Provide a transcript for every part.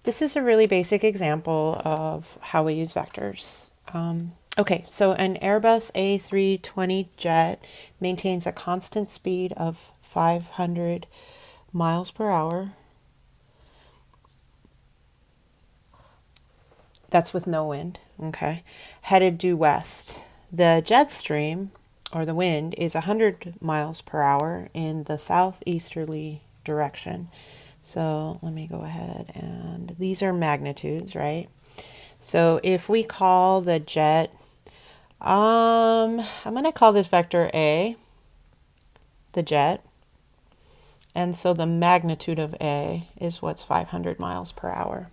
This is a really basic example of how we use vectors. Okay, so an Airbus A320 jet maintains a constant speed of 500 miles per hour. That's with no wind, okay, headed due west. The jet stream, or the wind, is 100 miles per hour in the southeasterly direction. So let me go ahead and these are magnitudes, right? So if we call the jet, I'm going to call this vector A, the jet. And so the magnitude of A is what's 500 miles per hour.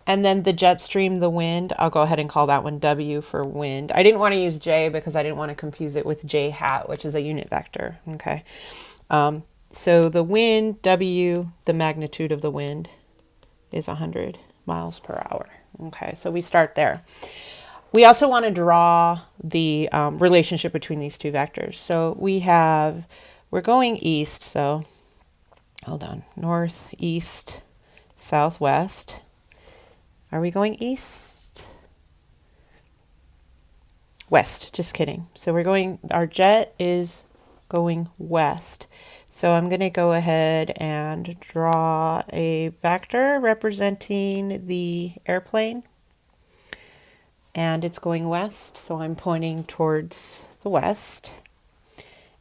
And then the jet stream, the wind, I'll go ahead and call that one W for wind. I didn't want to use J because I didn't want to confuse it with J hat, which is a unit vector. Okay. So the wind, W, the magnitude of the wind is 100 miles per hour. Okay, so we start there. We also want to draw the relationship between these two vectors. So we're going east, so hold on, north, east, southwest. Are we going east? West, just kidding. So our jet is going west. So I'm going to go ahead and draw a vector representing the airplane. And it's going west, so I'm pointing towards the west.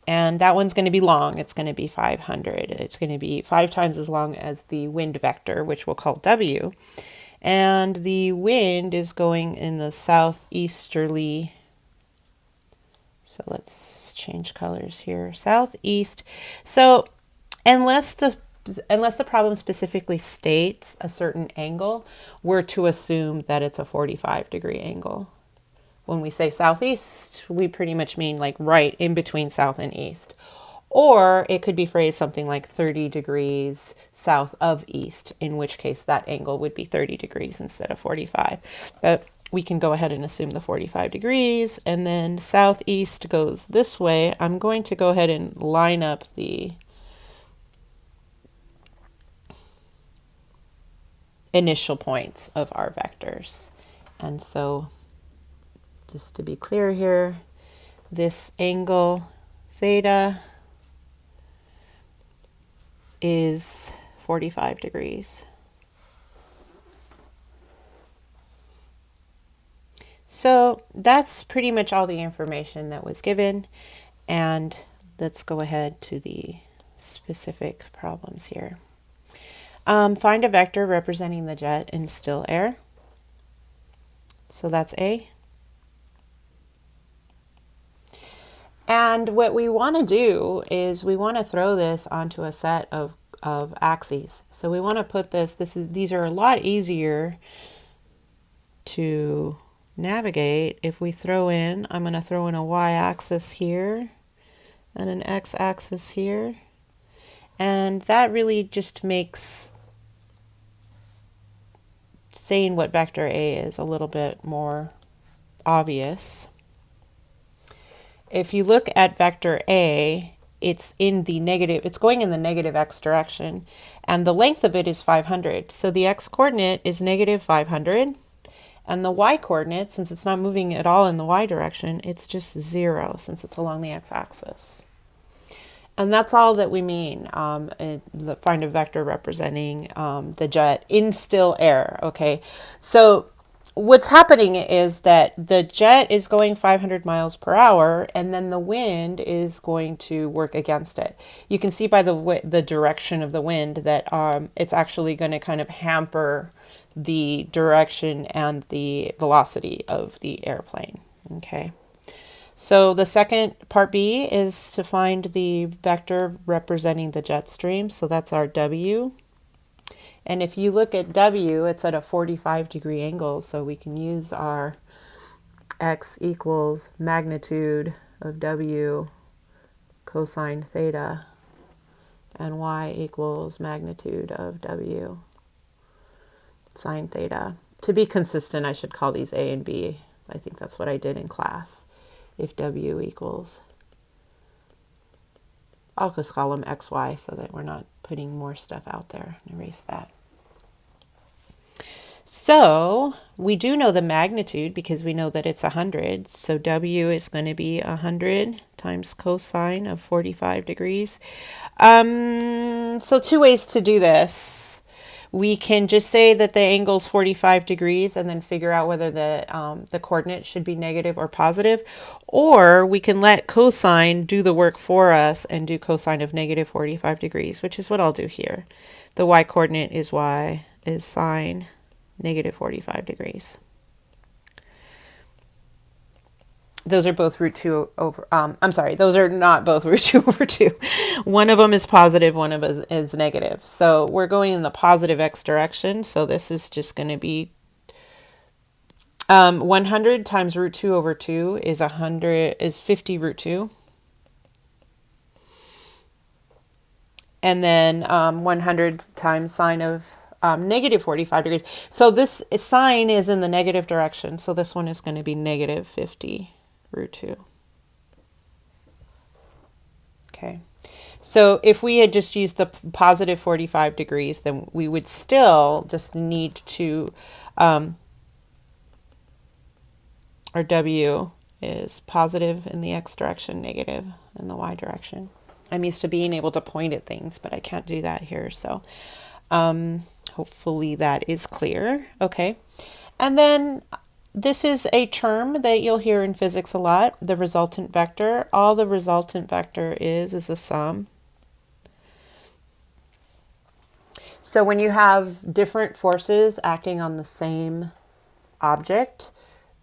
And that one's going to be long. It's going to be 500. It's going to be 5 times as long as the wind vector, which we'll call W. And the wind is going in the southeasterly. So let's change colors here. Southeast. So unless the problem specifically states a certain angle, we're to assume that it's a 45-degree angle. When we say southeast, we pretty much mean like right in between south and east. Or it could be phrased something like 30 degrees south of east, in which case that angle would be 30 degrees instead of 45. But we can go ahead and assume the 45 degrees, and then southeast goes this way. I'm going to go ahead and line up the initial points of our vectors. And so just to be clear here, this angle theta is 45 degrees. So that's pretty much all the information that was given. And let's go ahead to the specific problems here. Find a vector representing the jet in still air. So that's A. And what we want to do is we want to throw this onto a set of axes. So we want to put these are a lot easier to navigate if we I'm going to throw in a y-axis here and an x-axis here. And that really just makes saying what vector A is a little bit more obvious. If you look at vector A, it's going in the negative x direction, and the length of it is 500. So the x coordinate is negative 500, and the y coordinate, since it's not moving at all in the y direction, it's just 0 since it's along the x-axis. And that's all that we mean. Find a vector representing the jet in still air. Okay, so what's happening is that the jet is going 500 miles per hour, and then the wind is going to work against it. You can see by the direction of the wind that it's actually going to kind of hamper the direction and the velocity of the airplane. Okay. So the second part B is to find the vector representing the jet stream. So that's our W. And if you look at W, it's at a 45-degree angle. So we can use our x equals magnitude of W cosine theta, and y equals magnitude of W sine theta. To be consistent, I should call these A and B. I think that's what I did in class. If W equals, I'll just call them XY so that we're not putting more stuff out there and erase that. So we do know the magnitude because we know that it's 100. So W is going to be 100 times cosine of 45 degrees. So two ways to do this. We can just say that the angle's 45 degrees and then figure out whether the coordinate should be negative or positive. Or we can let cosine do the work for us and do cosine of negative 45 degrees, which is what I'll do here. The y coordinate is sine negative 45 degrees. Those are both root 2 over, I'm sorry, those are not both root 2 over 2. One of them is positive, one of them is negative. So we're going in the positive x direction. So this is just going to be 100 times root 2 over 2 is 50 root 2. And then 100 times sine of negative 45 degrees. So this sine is in the negative direction. So this one is going to be negative 50 root 2. Okay. So if we had just used the positive 45 degrees, then we would still just need to, our W is positive in the x direction, negative in the y direction. I'm used to being able to point at things, but I can't do that here. So hopefully that is clear. Okay. And then this is a term that you'll hear in physics a lot, the resultant vector. All the resultant vector is a sum. So when you have different forces acting on the same object,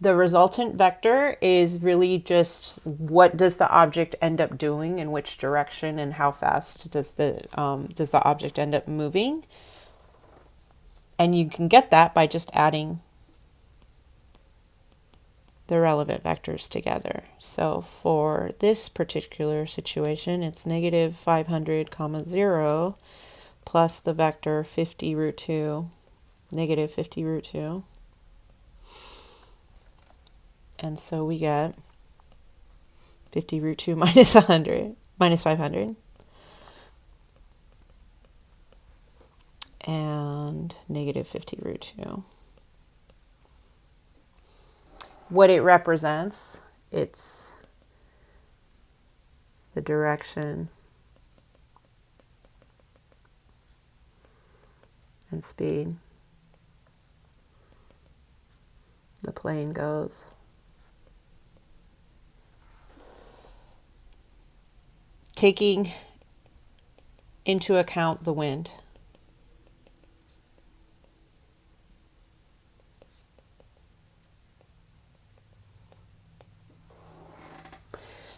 the resultant vector is really just what does the object end up doing, in which direction, and how fast does the object end up moving. And you can get that by just adding the relevant vectors together. So for this particular situation, it's negative 500 comma 0 plus the vector 50 root 2, negative 50 root 2. And so we get 50 root 2 minus 100, minus 500. And negative 50 root 2. What it represents, it's the direction and speed the plane goes. Taking into account the wind.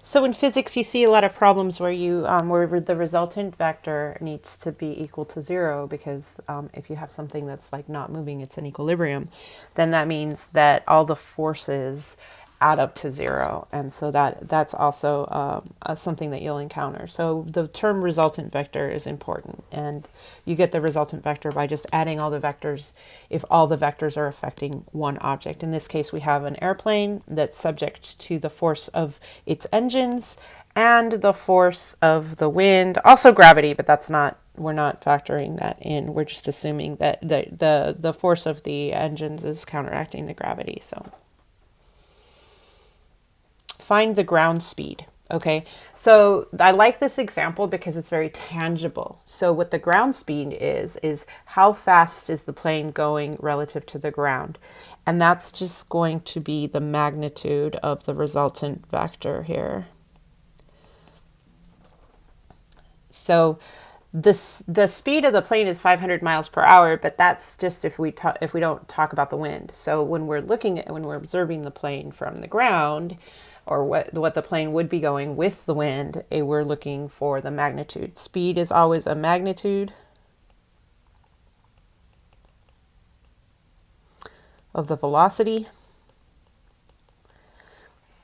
So in physics, you see a lot of problems where where the resultant vector needs to be equal to 0, because if you have something that's like not moving, it's in equilibrium, then that means that all the forces add up to 0, and so that's also something that you'll encounter. So the term resultant vector is important, and you get the resultant vector by just adding all the vectors if all the vectors are affecting one object. In this case, we have an airplane that's subject to the force of its engines and the force of the wind, also gravity, but that's not, we're not factoring that in. We're just assuming that the force of the engines is counteracting the gravity. So find the ground speed. Okay, so I like this example because it's very tangible. So what the ground speed is how fast is the plane going relative to the ground? And that's just going to be the magnitude of the resultant vector here. So the speed of the plane is 500 miles per hour, but that's just if we don't talk about the wind. So when we're observing the plane from the ground, or what the plane would be going with the wind, we're looking for the magnitude. Speed is always a magnitude of the velocity.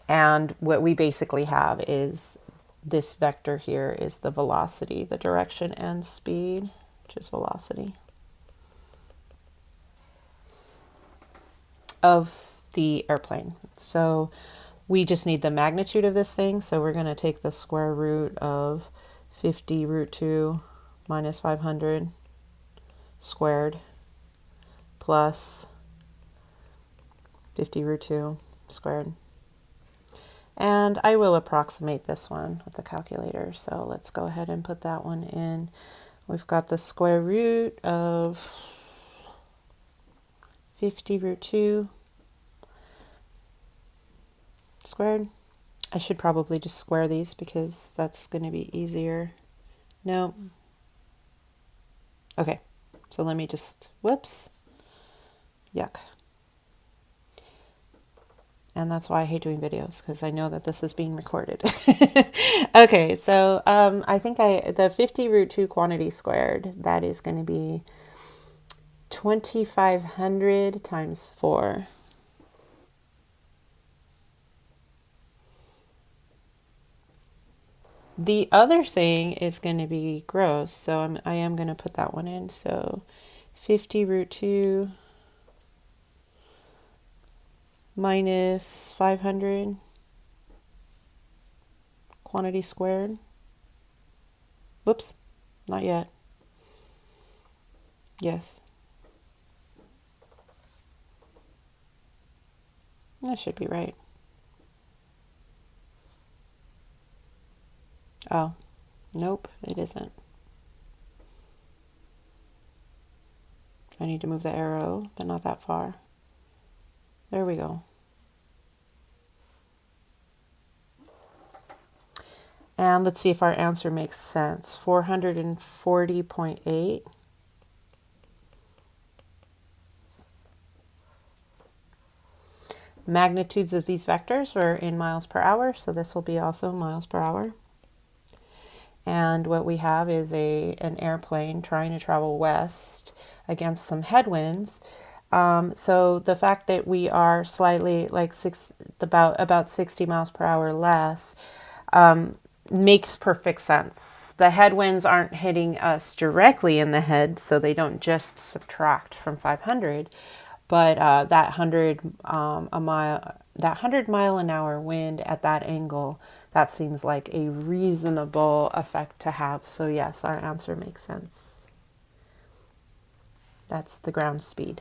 And what we basically have is this vector here is the velocity, the direction and speed, which is velocity of the airplane. So we just need the magnitude of this thing. So we're going to take the square root of 50 root 2 minus 500 squared plus 50 root 2 squared. And I will approximate this one with the calculator. So let's go ahead and put that one in. We've got the square root of 50 root 2 squared. I should probably just square these because that's going to be easier. No. Okay. So let me just, whoops. Yuck. And that's why I hate doing videos, because I know that this is being recorded. Okay, so I think the 50 root 2 quantity squared, that is going to be 2,500 times 4. The other thing is going to be gross, so I am going to put that one in. So 50 root 2 minus 500 quantity squared. Whoops, not yet. Yes. That should be right. Oh, nope, it isn't. I need to move the arrow, but not that far. There we go. And let's see if our answer makes sense. 440.8. Magnitudes of these vectors are in miles per hour, so this will be also miles per hour. And what we have is an airplane trying to travel west against some headwinds. So the fact that we are slightly like about 60 miles per hour less makes perfect sense. The headwinds aren't hitting us directly in the head, so they don't just subtract from 500. But that 100 mile an hour wind at that angle, that seems like a reasonable effect to have. So yes, our answer makes sense. That's the ground speed.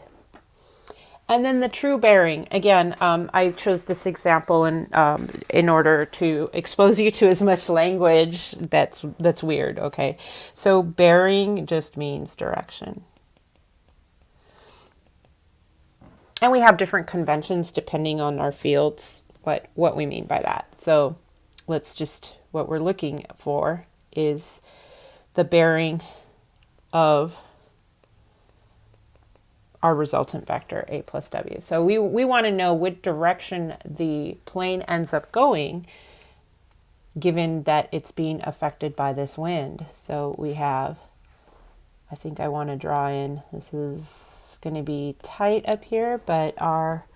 And then the true bearing. Again, I chose this example in order to expose you to as much language that's weird. Okay, so bearing just means direction. And we have different conventions depending on our fields, what we mean by that. So what we're looking for is the bearing of our resultant vector, a plus w. So we want to know what direction the plane ends up going, given that it's being affected by this wind. So we have, I think I want to draw in, this is going to be tight up here, but our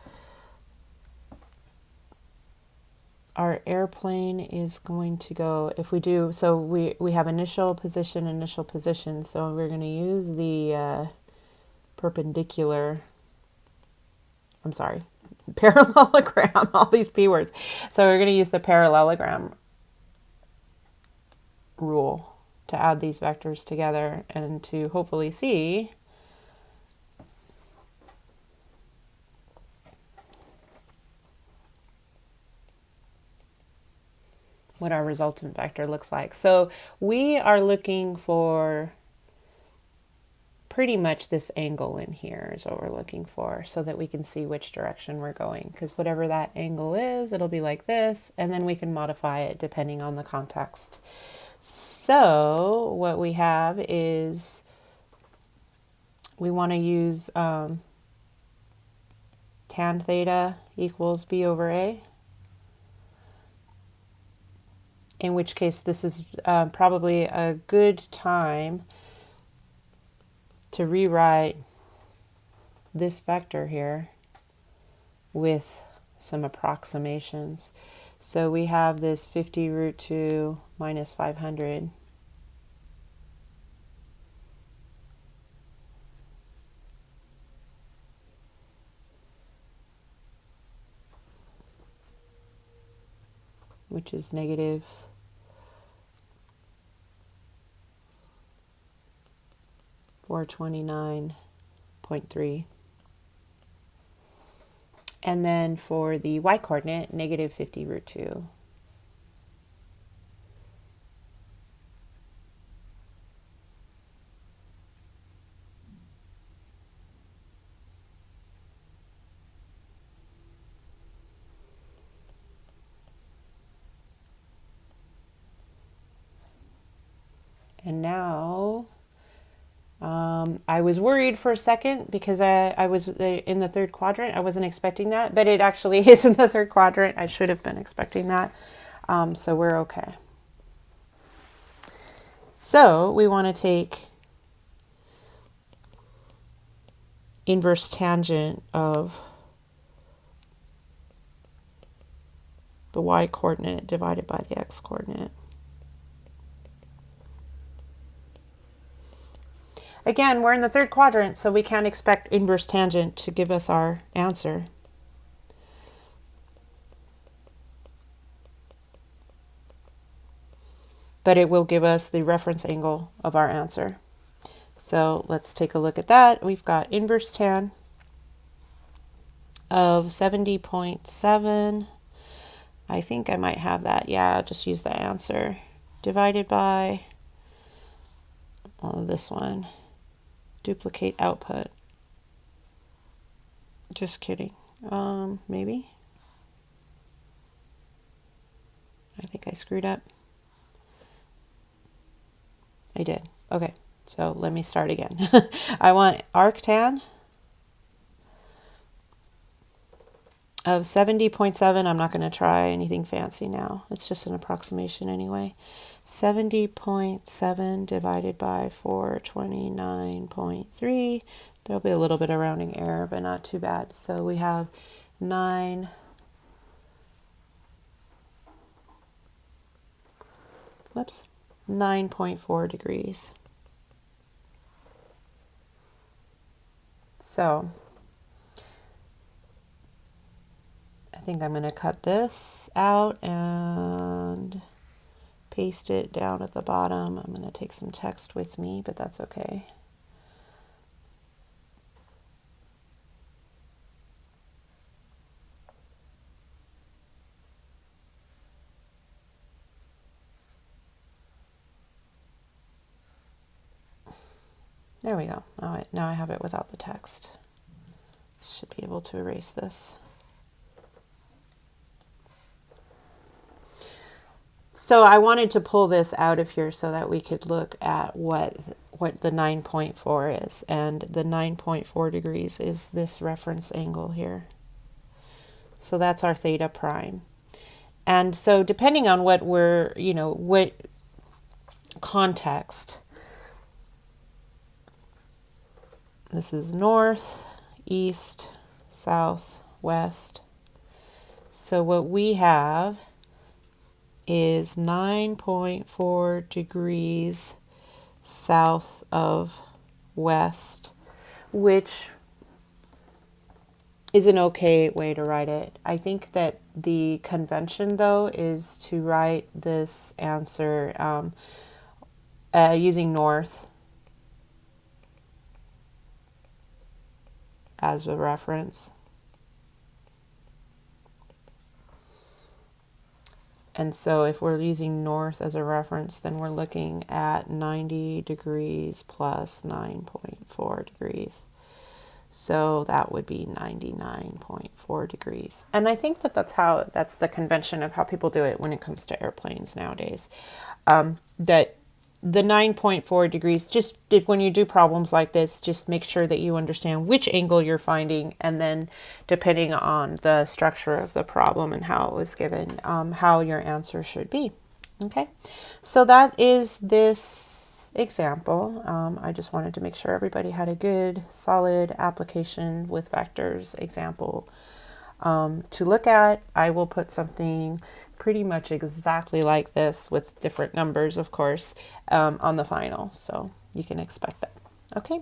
airplane is going to go, if we do, so we have initial position, so we're going to use the perpendicular, I'm sorry, parallelogram, all these P words. So we're going to use the parallelogram rule to add these vectors together and to hopefully see what our resultant vector looks like. So we are looking for pretty much this angle in here is what we're looking for, so that we can see which direction we're going, because whatever that angle is, it'll be like this, and then we can modify it depending on the context. So what we have is we want to use tan theta equals b over a, in which case this is probably a good time to rewrite this vector here with some approximations. So we have this 50 root 2 minus 500. Which is negative 429.3. And then for the y-coordinate, negative 50 root 2. And now I was worried for a second because I was in the third quadrant. I wasn't expecting that, but it actually is in the third quadrant. I should have been expecting that. So we're okay. So we want to take inverse tangent of the y-coordinate divided by the x-coordinate. Again, we're in the third quadrant, so we can't expect inverse tangent to give us our answer. But it will give us the reference angle of our answer. So let's take a look at that. We've got inverse tan of 70.7. I think I might have that. Yeah, I'll just use the answer. Divided by this one. Duplicate output. Just kidding. Maybe. I think I screwed up. I did. Okay, so let me start again. I want arctan of 70.7. I'm not going to try anything fancy now. It's just an approximation anyway. 70.7 divided by 429.3. There'll be a little bit of rounding error, but not too bad. So we have 9.4 degrees. So I think I'm going to cut this out and paste it down at the bottom. I'm going to take some text with me, but that's okay. There we go. All right, now I have it without the text. Should be able to erase this. So I wanted to pull this out of here so that we could look at what the 9.4 is. And the 9.4 degrees is this reference angle here. So that's our theta prime. And so depending on what we're, what context, this is north, east, south, west. So what we have is 9.4 degrees south of west, which is an okay way to write it. I think that the convention, though, is to write this answer using north as a reference. And so if we're using north as a reference, then we're looking at 90 degrees plus 9.4 degrees. So that would be 99.4 degrees. And I think that that's the convention of how people do it when it comes to airplanes nowadays. That the 9.4 degrees, just when you do problems like this, just make sure that you understand which angle you're finding, and then depending on the structure of the problem and how it was given, how your answer should be. Okay, so that is this example. I just wanted to make sure everybody had a good, solid application with vectors example to look at. I will put something pretty much exactly like this with different numbers, of course, on the final. So you can expect that. Okay.